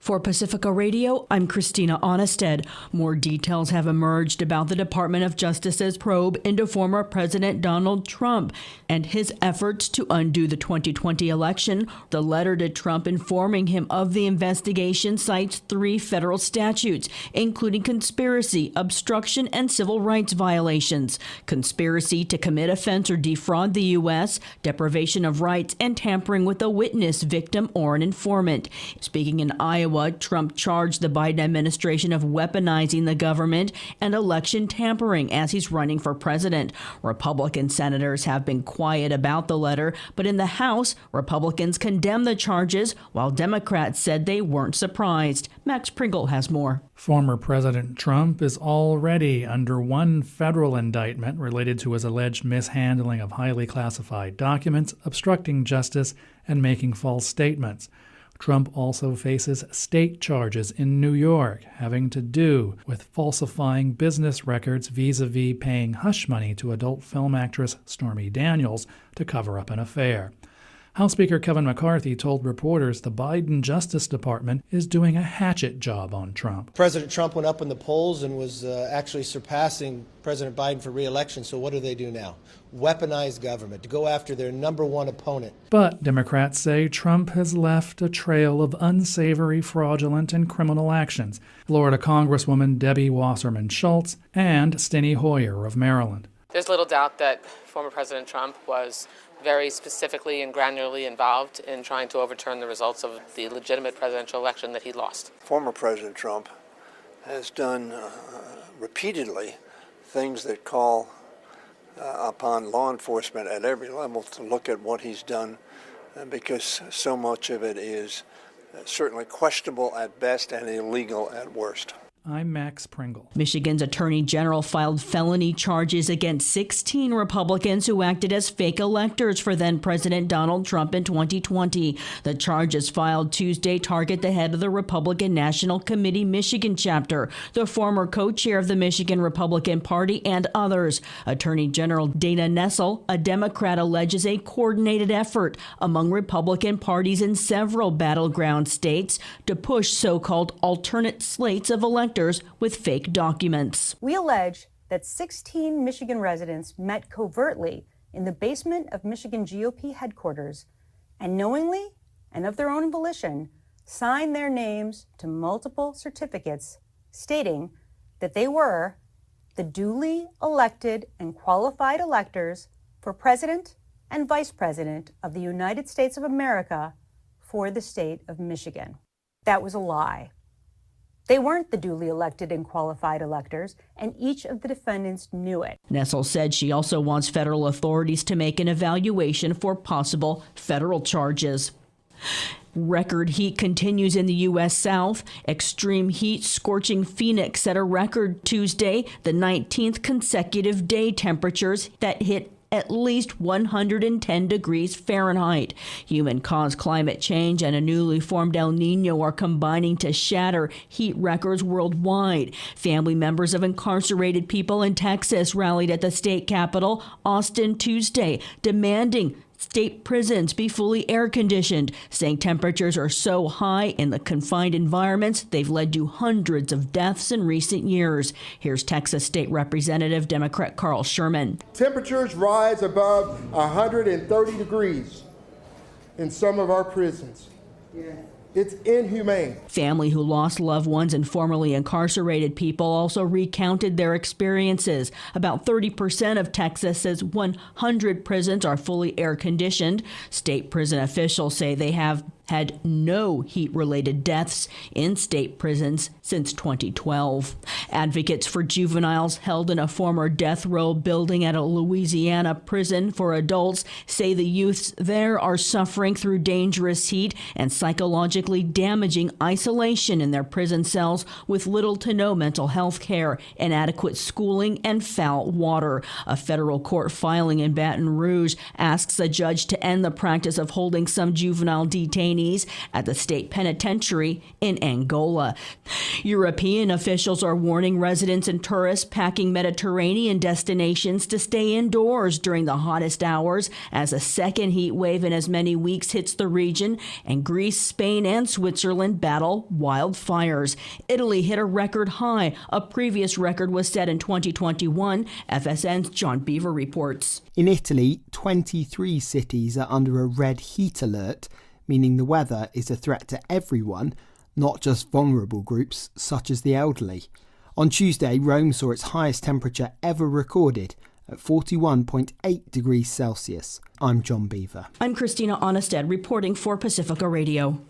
For Pacifica Radio, I'm Christina Onnested. More details have emerged about the Department of Justice's probe into former President Donald Trump and his efforts to undo the 2020 election. The letter to Trump informing him of the investigation cites 3 federal statutes, including conspiracy, obstruction, and civil rights violations. Conspiracy to commit offense or defraud the U.S., deprivation of rights, and tampering with a witness, victim, or an informant. Speaking in Iowa, Trump charged the Biden administration of weaponizing the government and election tampering as he's running for president. Republican senators have been quiet about the letter, but in the House, Republicans condemned the charges, while Democrats said they weren't surprised. Max Pringle has more. Former President Trump is already under 1 federal indictment related to his alleged mishandling of highly classified documents, obstructing justice, and making false statements. Trump also faces state charges in New York having to do with falsifying business records vis-a-vis paying hush money to adult film actress Stormy Daniels to cover up an affair. House Speaker Kevin McCarthy told reporters the Biden Justice Department is doing a hatchet job on Trump. President Trump went up in the polls and was actually surpassing President Biden for re-election. So what do they do now? Weaponize government to go after their #1 opponent. But Democrats say Trump has left a trail of unsavory, fraudulent, and criminal actions. Florida Congresswoman Debbie Wasserman Schultz and Steny Hoyer of Maryland. There's little doubt that former President Trump was very specifically and granularly involved in trying to overturn the results of the legitimate presidential election that he lost. Former President Trump has done repeatedly things that call upon law enforcement at every level to look at what he's done, because so much of it is certainly questionable at best and illegal at worst. I'm Max Pringle. Michigan's Attorney General filed felony charges against 16 Republicans who acted as fake electors for then-President Donald Trump in 2020. The charges filed Tuesday target the head of the Republican National Committee Michigan chapter, the former co-chair of the Michigan Republican Party, and others. Attorney General Dana Nessel, a Democrat, alleges a coordinated effort among Republican parties in several battleground states to push so-called alternate slates of electors with fake documents. We allege that 16 Michigan residents met covertly in the basement of Michigan GOP headquarters and knowingly and of their own volition signed their names to multiple certificates stating that they were the duly elected and qualified electors for President and Vice President of the United States of America for the state of Michigan. That was a lie. They weren't the duly elected and qualified electors, and each of the defendants knew it. Nessel said she also wants federal authorities to make an evaluation for possible federal charges. Record heat continues in the U.S. South. Extreme heat scorching Phoenix set a record Tuesday, the 19th consecutive day temperatures that hit at least 110 degrees Fahrenheit. Human-caused climate change and a newly formed El Nino are combining to shatter heat records worldwide. Family members of incarcerated people in Texas rallied at the state capitol, Austin, Tuesday, demanding state prisons be fully air-conditioned, saying temperatures are so high in the confined environments they've led to hundreds of deaths in recent years. Here's Texas State Representative Democrat Carl Sherman. Temperatures rise above 130 degrees in some of our prisons. It's inhumane. Family who lost loved ones and formerly incarcerated people also recounted their experiences. About 30% of Texas's 100 prisons are fully air-conditioned. State prison officials say they have had no heat-related deaths in state prisons since 2012. Advocates for juveniles held in a former death row building at a Louisiana prison for adults say the youths there are suffering through dangerous heat and psychologically damaging isolation in their prison cells with little to no mental health care, inadequate schooling, and foul water. A federal court filing in Baton Rouge asks a judge to end the practice of holding some juvenile detainees at the state penitentiary in Angola. European officials are warning residents and tourists packing Mediterranean destinations to stay indoors during the hottest hours as a second heat wave in as many weeks hits the region, and Greece, Spain, Spain and Switzerland battle wildfires. Italy hit a record high. A previous record was set in 2021. FSN's John Beaver reports. In Italy, 23 cities are under a red heat alert, meaning the weather is a threat to everyone, not just vulnerable groups such as the elderly. On Tuesday, Rome saw its highest temperature ever recorded at 41.8 degrees Celsius. I'm John Beaver. I'm Christina Onnested reporting for Pacifica Radio.